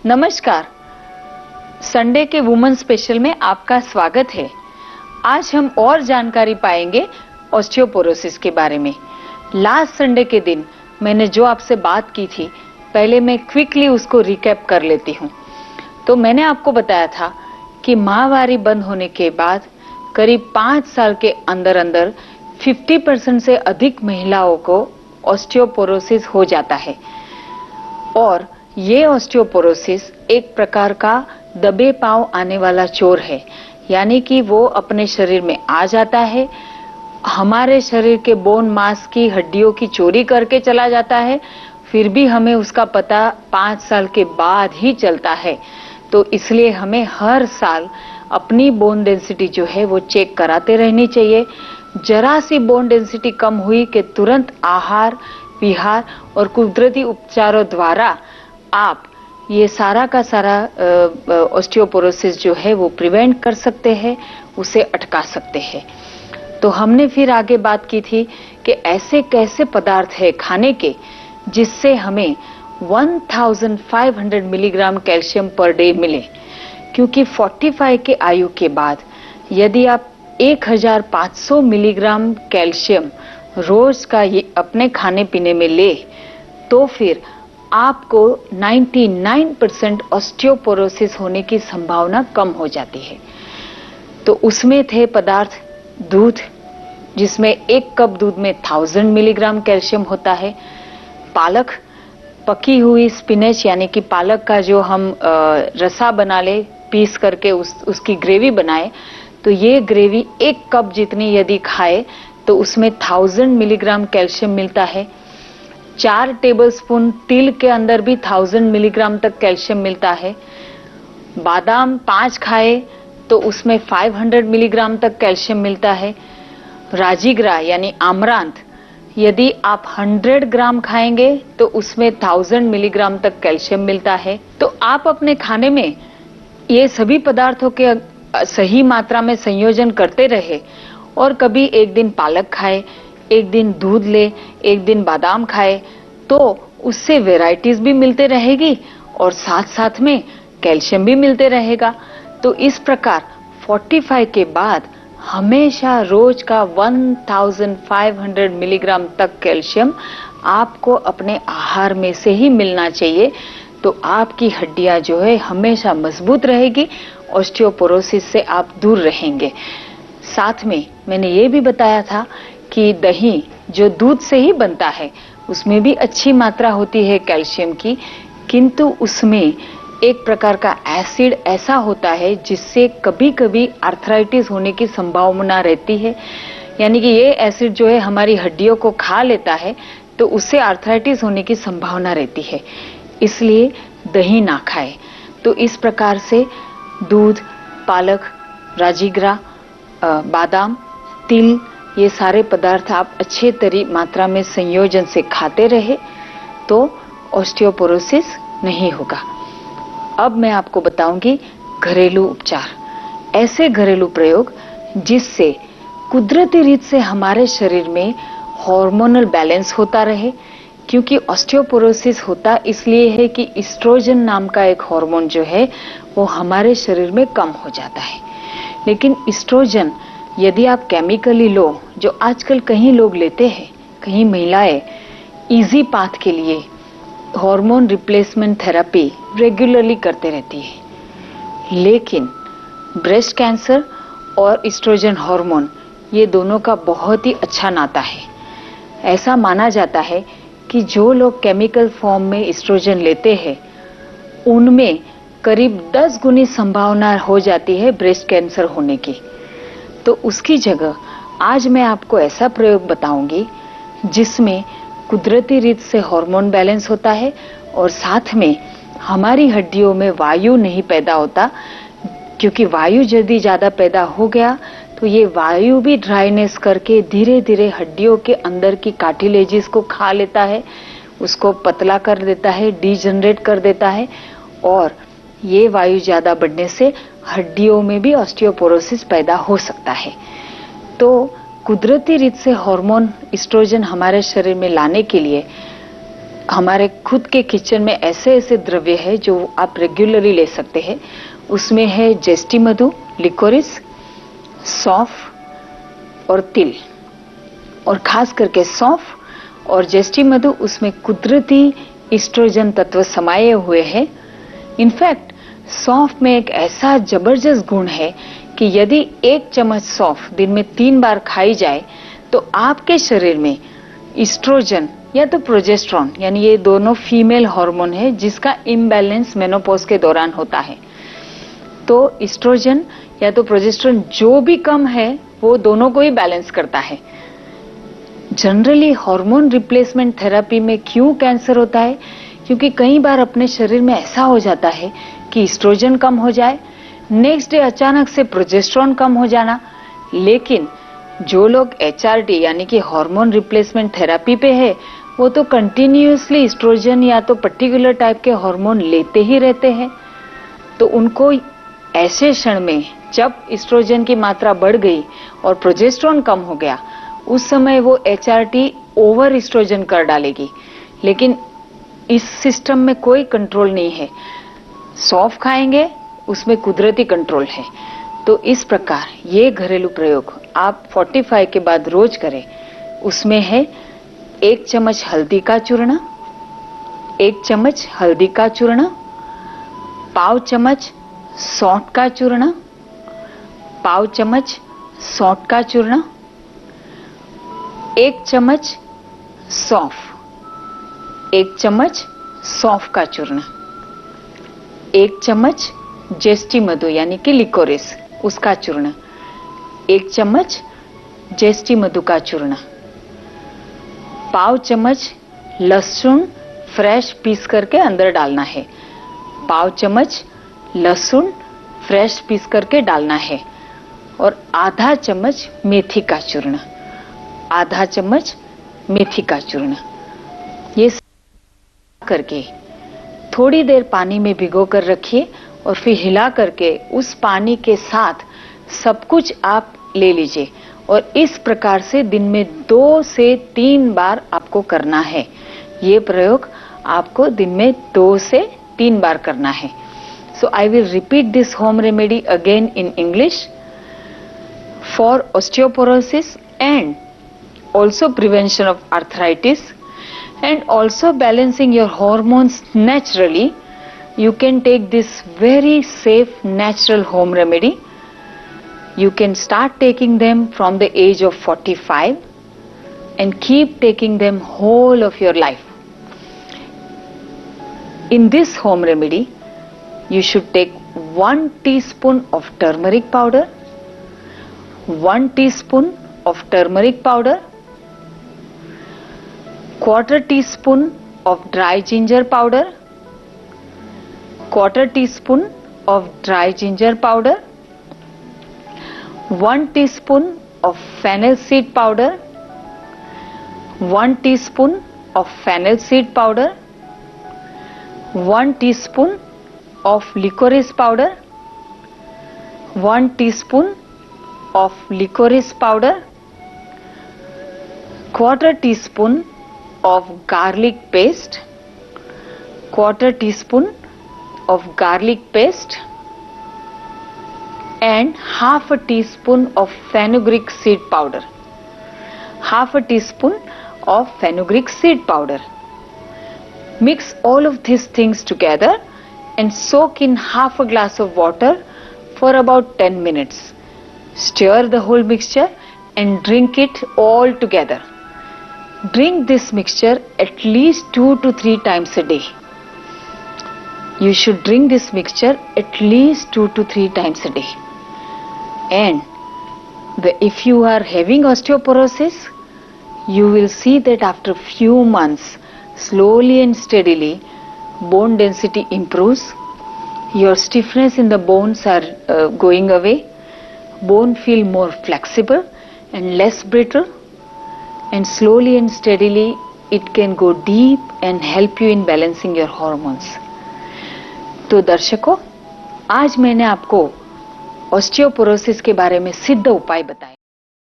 नमस्कार। संडे के women special में आपका स्वागत है। आज हम और जानकारी पाएंगे ऑस्टियोपोरोसिस के बारे में। लास्ट संडे के दिन मैंने जो आपसे बात की थी, पहले मैं क्विकली उसको रिकैप कर लेती हूँ। तो मैंने आपको बताया था कि माहवारी बंद होने के बाद करीब 5 साल के अंदर अंदर 50% से अधिक महिलाओं को ऑस्टियोपोरोसिस हो जाता है। और ये ऑस्टियोपोरोसिस एक प्रकार का दबे पांव आने वाला चोर है, यानी कि वो अपने शरीर में आ जाता है, हमारे शरीर के बोन मांस की हड्डियों की चोरी करके चला जाता है, फिर भी हमें उसका पता 5 साल के बाद ही चलता है। तो इसलिए हमें हर साल अपनी बोन डेंसिटी जो है वो चेक कराते रहनी चाहिए। जरा सी बोन डेंसिटी कम हुई कि तुरंत आहार विहार और कुदरती उपचारों द्वारा आप ये सारा का सारा ऑस्टियोपोरोसिस जो है वो प्रिवेंट कर सकते हैं, उसे अटका सकते हैं। तो हमने फिर आगे बात की थी कि ऐसे कैसे पदार्थ है खाने के जिससे हमें 1500 मिलीग्राम कैल्शियम पर डे मिले, क्योंकि 45 के आयु के बाद यदि आप 1500 मिलीग्राम कैल्शियम रोज का ये अपने खाने पीने में ले तो फिर आपको 99% ऑस्टियोपोरोसिस होने की संभावना कम हो जाती है। तो उसमें थे पदार्थ दूध, जिसमें 1 कप दूध में 1000 मिलीग्राम कैल्शियम होता है। पालक, पकी हुई स्पिनच यानी कि पालक का जो हम रसा बना ले, पीस करके उसकी ग्रेवी बनाए, तो ये ग्रेवी 1 कप जितनी यदि खाए तो उसमें 1000 मिलीग्राम कैल्शियम मिलता है। 4 टेबलस्पून तिल के अंदर भी 1000 मिलीग्राम तक कैल्शियम मिलता है। बादाम 5 खाए तो उसमें 500 मिलीग्राम तक कैल्शियम मिलता है। राजीगरा यानी आमरांत यदि आप 100 ग्राम खाएंगे तो उसमें 1000 मिलीग्राम तक कैल्शियम मिलता है। तो आप अपने खाने में ये सभी पदार्थों के सही मात्रा में संयोजन करते रहे और कभी एक दिन पालक खाए, एक दिन दूध ले, एक दिन बादाम खाए, तो उससे वैरायटीज भी मिलते रहेगी और साथ साथ में कैल्शियम भी मिलते रहेगा। तो इस प्रकार 45 के बाद हमेशा रोज का 1500 मिलीग्राम तक कैल्शियम आपको अपने आहार में से ही मिलना चाहिए। तो आपकी हड्डियां जो है हमेशा मजबूत रहेगी, ऑस्टियोपोरोसिस से आप दूर रहेंगे। साथ में मैंने ये भी बताया था कि दही जो दूध से ही बनता है उसमें भी अच्छी मात्रा होती है कैल्शियम की, किंतु उसमें एक प्रकार का एसिड ऐसा होता है जिससे कभी कभी आर्थराइटिस होने की संभावना रहती है। यानी कि ये एसिड जो है हमारी हड्डियों को खा लेता है, तो उससे आर्थराइटिस होने की संभावना रहती है, इसलिए दही ना खाए। तो इस प्रकार से दूध, पालक, राजीगरा, बादाम, तिल, ये सारे पदार्थ आप अच्छे मात्रा में संयोजन से खाते रहे तो ऑस्टियोपोरोसिस नहीं होगा। अब मैं आपको बताऊंगी घरेलू उपचार, ऐसे घरेलू प्रयोग जिससे कुदरती रीत से हमारे शरीर में हार्मोनल बैलेंस होता रहे। क्योंकि ऑस्टियोपोरोसिस होता इसलिए है कि एस्ट्रोजन नाम का एक हार्मोन जो है वो हमारे शरीर में कम हो जाता है। लेकिन एस्ट्रोजन यदि आप केमिकली लो, जो आजकल कहीं लोग लेते हैं, कहीं महिलाएं इजी पाथ के लिए हार्मोन रिप्लेसमेंट थेरेपी रेगुलरली करते रहती है, लेकिन ब्रेस्ट कैंसर और एस्ट्रोजन हार्मोन ये दोनों का बहुत ही अच्छा नाता है। ऐसा माना जाता है कि जो लोग केमिकल फॉर्म में एस्ट्रोजन लेते हैं उनमें करीब 10 गुनी संभावना हो जाती है ब्रेस्ट कैंसर होने की। तो उसकी जगह आज मैं आपको ऐसा प्रयोग बताऊंगी जिसमें कुदरती रीत से हार्मोन बैलेंस होता है और साथ में हमारी हड्डियों में वायु नहीं पैदा होता, क्योंकि वायु यदि ज्यादा पैदा हो गया तो ये वायु भी ड्राइनेस करके धीरे धीरे हड्डियों के अंदर की कार्टिलेजेस को खा लेता है, उसको पतला कर देता है, डीजनरेट कर देता है, और ये वायु ज्यादा बढ़ने से हड्डियों में भी ऑस्टियोपोरोसिस पैदा हो सकता है। तो कुदरती रीत से हार्मोन एस्ट्रोजन हमारे शरीर में लाने के लिए हमारे खुद के किचन में ऐसे ऐसे द्रव्य है जो आप रेगुलरली ले सकते हैं। उसमें है जेस्टी मधु, लिकोरिस, सौंफ और तिल। और खास करके सौंफ और जेस्टी मधु, उसमें कुदरती एस्ट्रोजन तत्व समाये हुए हैं। इनफैक्ट सौंफ में एक ऐसा जबरदस्त गुण है कि यदि 1 चम्मच सौंफ दिन में 3 बार खाई जाए तो आपके शरीर में एस्ट्रोजन या तो प्रोजेस्टेरॉन, यानी ये दोनों फीमेल हार्मोन है जिसका इम्बैलेंस मेनोपॉज के दौरान होता है। तो एस्ट्रोजन या तो प्रोजेस्टेरॉन जो भी कम है वो दोनों को ही बैलेंस करता है। जनरली हार्मोन रिप्लेसमेंट थेरेपी में क्यों कैंसर होता है? क्योंकि कई बार अपने शरीर में ऐसा हो जाता है कि एस्ट्रोजन कम हो जाए, नेक्स्ट डे अचानक से प्रोजेस्टेरॉन कम हो जाना। लेकिन जो लोग HRT यानी कि हार्मोन रिप्लेसमेंट थेरेपी पे है वो तो कंटिन्यूअसली एस्ट्रोजन या तो पर्टिकुलर टाइप के हार्मोन लेते ही रहते हैं। तो उनको ऐसे क्षण में जब एस्ट्रोजन की मात्रा बढ़ गई और प्रोजेस्टेरॉन कम हो गया, उस समय वो HRT ओवर एस्ट्रोजन कर डालेगी। लेकिन इस सिस्टम में कोई कंट्रोल नहीं है। सौंफ खाएंगे उसमें कुदरती कंट्रोल है। तो इस प्रकार ये घरेलू प्रयोग आप 45 के बाद रोज करें। उसमें है 1 चम्मच हल्दी का चूर्ण, 1 चम्मच हल्दी का चूर्ण, पाव चम्मच सौंठ का चूर्ण, पाव चम्मच सौंठ का चूर्ण, 1 चम्मच सौंफ, 1 चम्मच सौंफ का चूर्ण, 1 चम्मच जेस्टी मधु यानी कि लिकोरिस उसका चूर्ण, 1 चम्मच जेस्टी मधु का चूर्ण, पाव चम्मच लहसुन फ्रेश पीस करके अंदर डालना है, पाव चम्मच लहसुन फ्रेश पीस करके डालना है, और आधा चम्मच मेथी का चूर्ण, आधा चम्मच मेथी का चूर्ण। ये करके थोड़ी देर पानी में भिगो कर रखिए और फिर हिला करके उस पानी के साथ सब कुछ आप ले लीजिए। और इस प्रकार से दिन में 2 से 3 बार आपको करना है। ये प्रयोग आपको दिन में 2 से 3 बार करना है। So I will repeat this home remedy again in English. For osteoporosis and also prevention of arthritis and also balancing your hormones naturally, you can take this very safe natural home remedy. You can start taking them from the age of 45 and keep taking them whole of your life. In this home remedy, you should take 1 teaspoon of turmeric powder, 1 teaspoon of turmeric powder, 1/4 teaspoon of dry ginger powder, 1/4 teaspoon of dry ginger powder, 1 teaspoon of fennel seed powder, 1 teaspoon of fennel seed powder, 1 teaspoon of licorice powder, 1 teaspoon of licorice powder, 1/4 teaspoon of garlic paste, 1/4 teaspoon of garlic paste, and 1/2 teaspoon of fenugreek seed powder, 1/2 teaspoon of fenugreek seed powder. Mix all of these things together and soak in 1/2 glass of water for about 10 minutes. Stir the whole mixture and drink it all together. Drink this mixture at least 2 to 3 times a day. You should drink this mixture at least 2 to 3 times a day. And if you are having osteoporosis, you will see that after few months, slowly and steadily, bone density improves. Your stiffness in the bones are going away. Bone feel more flexible and less brittle. And slowly and steadily it can go deep and help you in balancing your hormones. तो दर्शकों, आज मैंने आपको osteoporosis के बारे में सिद्ध उपाय बताए।